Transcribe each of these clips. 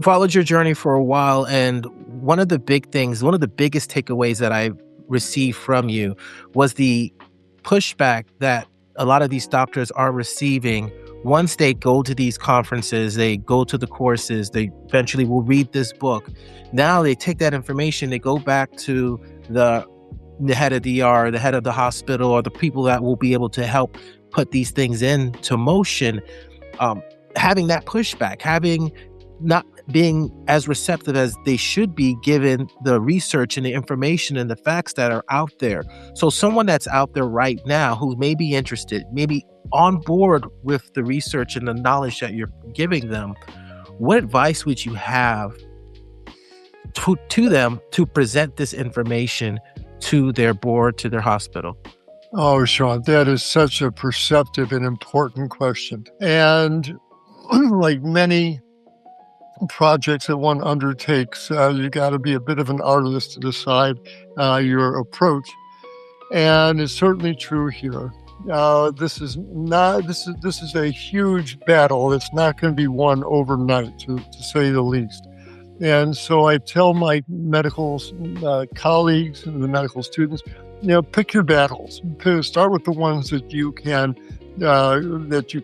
followed your journey for a while, and one of the biggest takeaways that I received from you was the pushback that a lot of these doctors are receiving once they go to these conferences, they go to the courses, they eventually will read this book. Now they take that information, they go back to the the head of the ER, the head of the hospital, or the people that will be able to help put these things into motion. um, Having that pushback, having not being as receptive as they should be given the research and the information and the facts that are out there. So someone that's out there right now who may be interested, maybe on board with the research and the knowledge that you're giving them, what advice would you have to them to present this information to their board, to their hospital? Oh, Sean, that is such a perceptive and important question. And like many projects that one undertakes, you got to be a bit of an artist to decide your approach. And it's certainly true here. This is a huge battle. It's not going to be won overnight, to say the least. And so I tell my medical colleagues and the medical students, pick your battles. Start with the ones that you can know that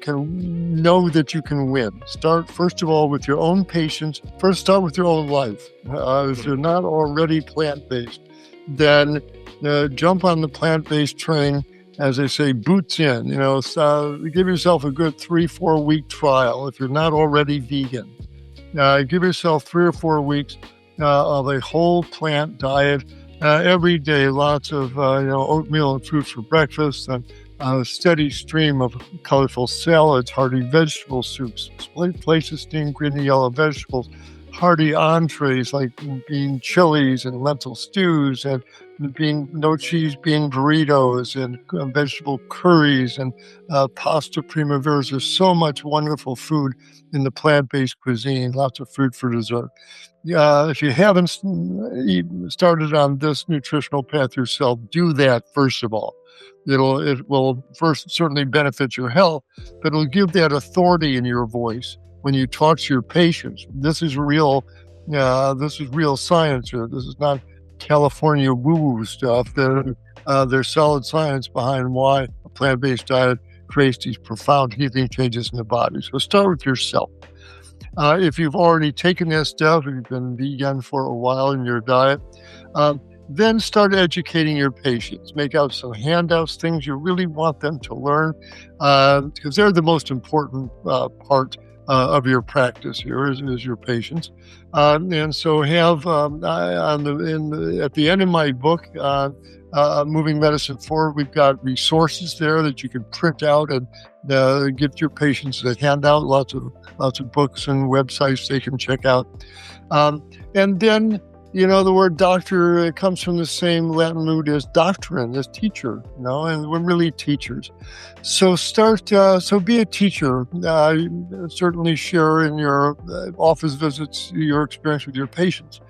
you can win. Start first of all with your own patients. First, start with your own life. If you're not already plant-based, then jump on the plant-based train. As they say, boots in. Give yourself a good 3-4 week trial if you're not already vegan. Give yourself 3 or 4 weeks of a whole plant diet every day. Lots of oatmeal and fruit for breakfast, and a steady stream of colorful salads, hearty vegetable soups, places steamed green and yellow vegetables, hearty entrees like bean chilies and lentil stews, and no cheese bean burritos, and vegetable curries, and pasta primaveras. There's so much wonderful food in the plant-based cuisine, lots of fruit for dessert. If you haven't started on this nutritional path yourself, do that first of all. It will first certainly benefit your health, but it'll give that authority in your voice when you talk to your patients. This is real. This is real science here. This is not California woo-woo stuff. There's solid science behind why a plant-based diet creates these profound healing changes in the body. So start with yourself. If you've already taken that step, if you've been vegan for a while in your diet, then start educating your patients. Make out some handouts, things you really want them to learn, because they're the most important part of your practice here is your patients. And so have at the end of my book, Moving Medicine Forward, we've got resources there that you can print out and get your patients a handout. Lots of books and websites they can check out. And then, the word doctor comes from the same Latin root as doctrine, as teacher, and we're really teachers. So be a teacher. Certainly share in your office visits your experience with your patients.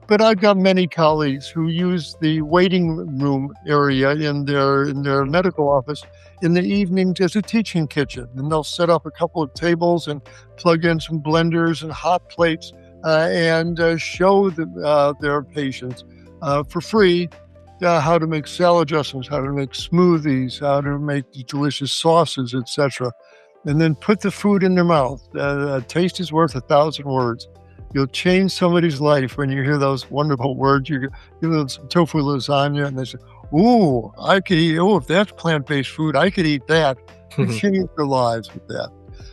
But I've got many colleagues who use the waiting room area in their medical office in the evening as a teaching kitchen. And they'll set up a couple of tables and plug in some blenders and hot plates and show their patients for free how to make salad dressings, how to make smoothies, how to make delicious sauces, etc. And then put the food in their mouth. A taste is worth 1,000 words. You'll change somebody's life when you hear those wonderful words. You give them some tofu lasagna, and they say, "Ooh, I could eat. Oh, if that's plant-based food, I could eat that." You change their lives with that.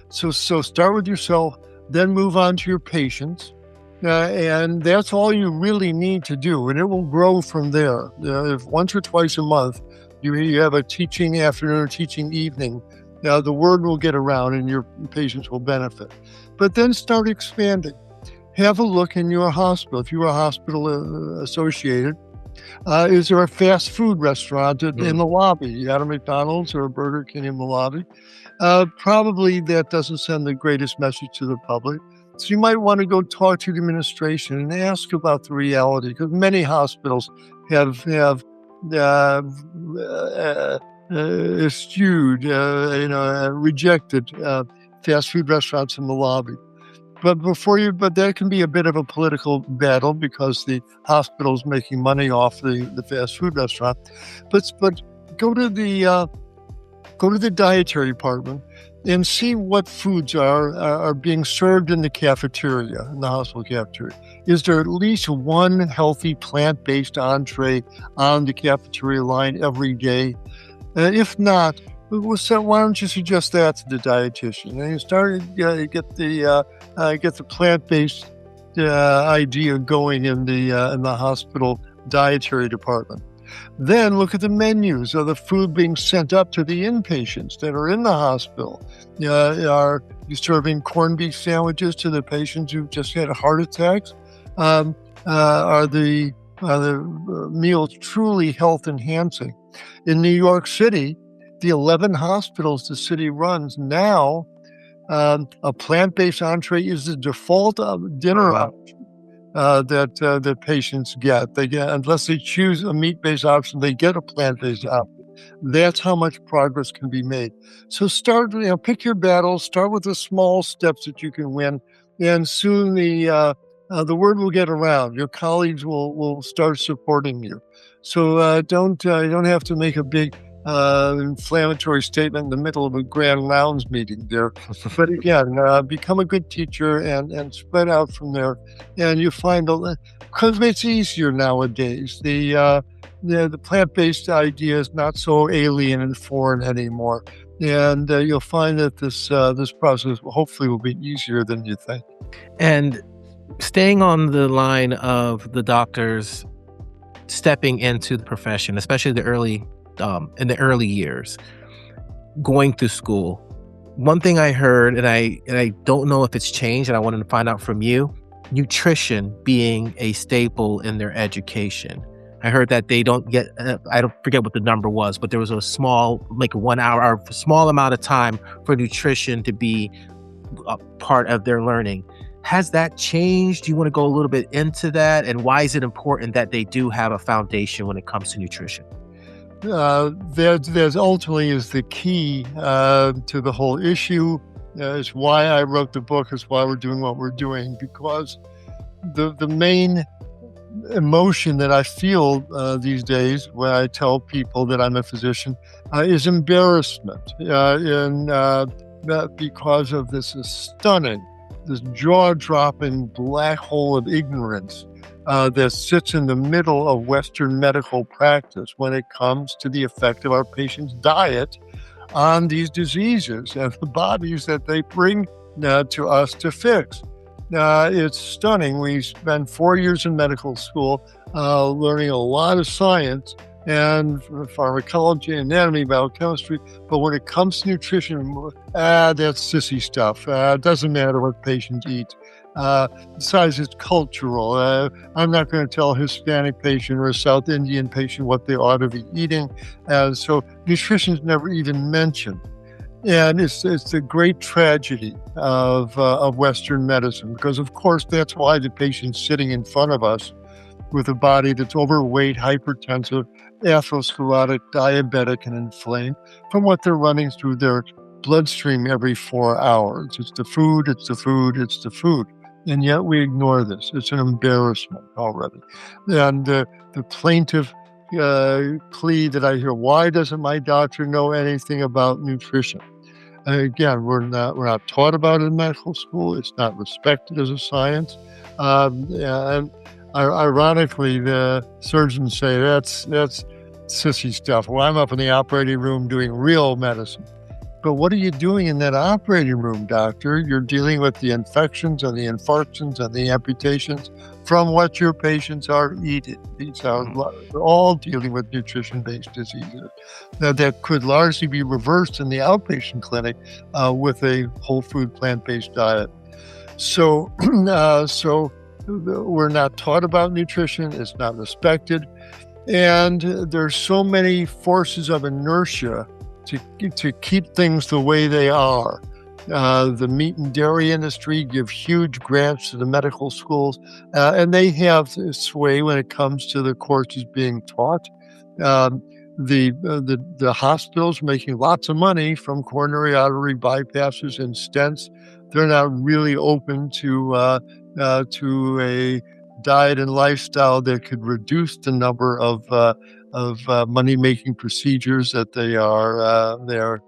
So start with yourself, then move on to your patients, and that's all you really need to do, and it will grow from there. If once or twice a month you have a teaching afternoon or teaching evening, the word will get around, and your patients will benefit. But then start expanding. Have a look in your hospital. If you're a hospital associated, is there a fast food restaurant in the lobby? You got a McDonald's or a Burger King in the lobby? Probably that doesn't send the greatest message to the public. So you might want to go talk to the administration and ask about the reality, because many hospitals have eschewed, rejected fast food restaurants in the lobby. but that can be a bit of a political battle because the hospital's making money off the fast food restaurant. But go to the go to the dietary department and see what foods are being served in the cafeteria, in the hospital cafeteria. Is there at least one healthy plant-based entree on the cafeteria line every day? If not, why don't you suggest that to the dietitian? And you start get the plant-based idea going in the hospital dietary department. Then look at the menus of the food being sent up to the inpatients that are in the hospital. Are you serving corned beef sandwiches to the patients who just had heart attacks? Are the meals truly health enhancing? In New York City, the 11 hospitals the city runs now, a plant-based entree is the default dinner option that patients get. They get, unless they choose a meat-based option, they get a plant-based option. That's how much progress can be made. So pick your battles. Start with the small steps that you can win, and soon the word will get around. Your colleagues will start supporting you. So you don't have to make a big inflammatory statement in the middle of a grand rounds meeting there. But again, become a good teacher and spread out from there. And you find, because it's easier nowadays, the plant-based idea is not so alien and foreign anymore. And you'll find that this process hopefully will be easier than you think. And staying on the line of the doctors stepping into the profession, especially in the early years, going through school. One thing I heard, and I don't know if it's changed, and I wanted to find out from you, nutrition being a staple in their education. I heard that they don't get, I don't forget what the number was, but there was a small, like 1 hour, or a small amount of time for nutrition to be a part of their learning. Has that changed? Do you want to go a little bit into that? And why is it important that they do have a foundation when it comes to nutrition? That ultimately is the key to the whole issue. It's why I wrote the book. It's why we're doing what we're doing, because the main emotion that I feel these days when I tell people that I'm a physician is embarrassment, because of this jaw-dropping black hole of ignorance that sits in the middle of Western medical practice when it comes to the effect of our patients' diet on these diseases and the bodies that they bring to us to fix. It's stunning. We spent 4 years in medical school learning a lot of science and pharmacology, anatomy, biochemistry. But when it comes to nutrition, that's sissy stuff. It doesn't matter what patients eat. Besides, it's cultural. I'm not going to tell a Hispanic patient or a South Indian patient what they ought to be eating. So nutrition is never even mentioned. And it's the great tragedy of Western medicine, because, of course, that's why the patient's sitting in front of us with a body that's overweight, hypertensive, atherosclerotic, diabetic, and inflamed from what they're running through their bloodstream every 4 hours. It's the food, it's the food, it's the food. And yet we ignore this. It's an embarrassment already. And the plaintive plea that I hear, why doesn't my doctor know anything about nutrition? Again, we're not taught about it in medical school. It's not respected as a science. And ironically, the surgeons say that's sissy stuff. Well, I'm up in the operating room doing real medicine. But what are you doing in that operating room, doctor? You're dealing with the infections and the infarctions and the amputations from what your patients are eating. These are all dealing with nutrition-based diseases that could largely be reversed in the outpatient clinic with a whole food plant-based diet. So we're not taught about nutrition. It's not respected. And there's so many forces of inertia to keep things the way they are. The meat and dairy industry give huge grants to the medical schools, and they have sway when it comes to the courses being taught. The hospitals making lots of money from coronary artery bypasses and stents. they're not really open to a diet and lifestyle that could reduce the number of money-making procedures that they're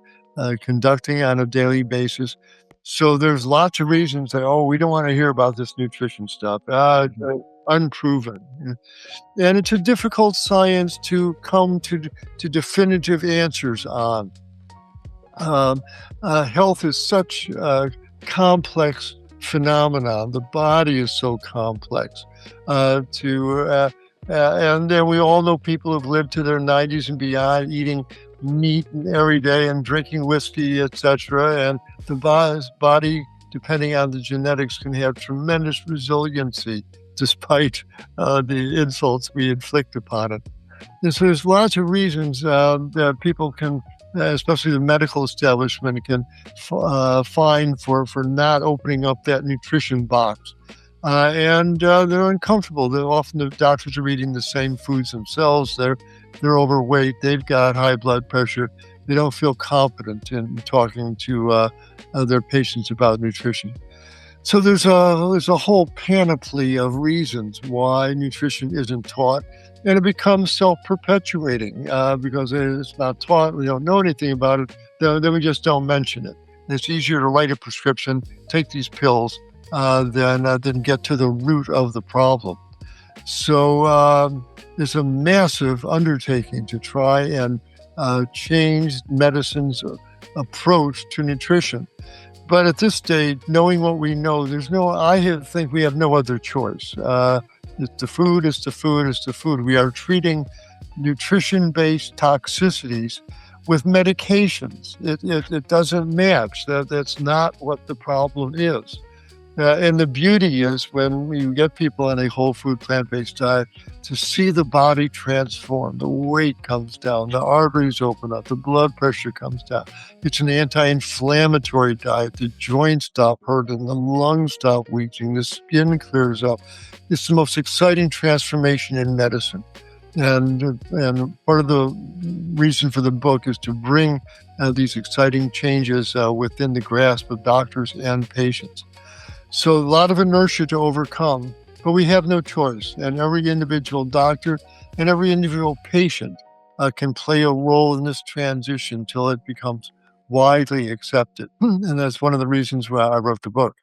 conducting on a daily basis. So there's lots of reasons that, oh, we don't want to hear about this nutrition stuff. Unproven. And it's a difficult science to come to definitive answers on. Health is such a complex phenomenon. The body is so complex. And then we all know people who've lived to their 90s and beyond, eating meat every day and drinking whiskey, etc. And the body, depending on the genetics, can have tremendous resiliency despite the insults we inflict upon it. And so there's lots of reasons that people can, especially the medical establishment, can find for not opening up that nutrition box. And they're uncomfortable. Often the doctors are eating the same foods themselves. They're overweight. They've got high blood pressure. They don't feel confident in talking to their patients about nutrition. So there's a whole panoply of reasons why nutrition isn't taught, and it becomes self-perpetuating because it's not taught. We don't know anything about it. Then we just don't mention it. It's easier to write a prescription, take these pills, than get to the root of the problem. So it's a massive undertaking to try and change medicine's approach to nutrition. But at this stage, knowing what we know, I think we have no other choice. It's the food, it's the food, it's the food. We are treating nutrition-based toxicities with medications. It doesn't match. That's not what the problem is. And the beauty is when you get people on a whole food, plant-based diet, to see the body transform. The weight comes down, the arteries open up, the blood pressure comes down. It's an anti-inflammatory diet. The joints stop hurting, the lungs stop leaking, the skin clears up. It's the most exciting transformation in medicine. And part of the reason for the book is to bring these exciting changes within the grasp of doctors and patients. So a lot of inertia to overcome, but we have no choice. And every individual doctor and every individual patient can play a role in this transition till it becomes widely accepted. And that's one of the reasons why I wrote the book.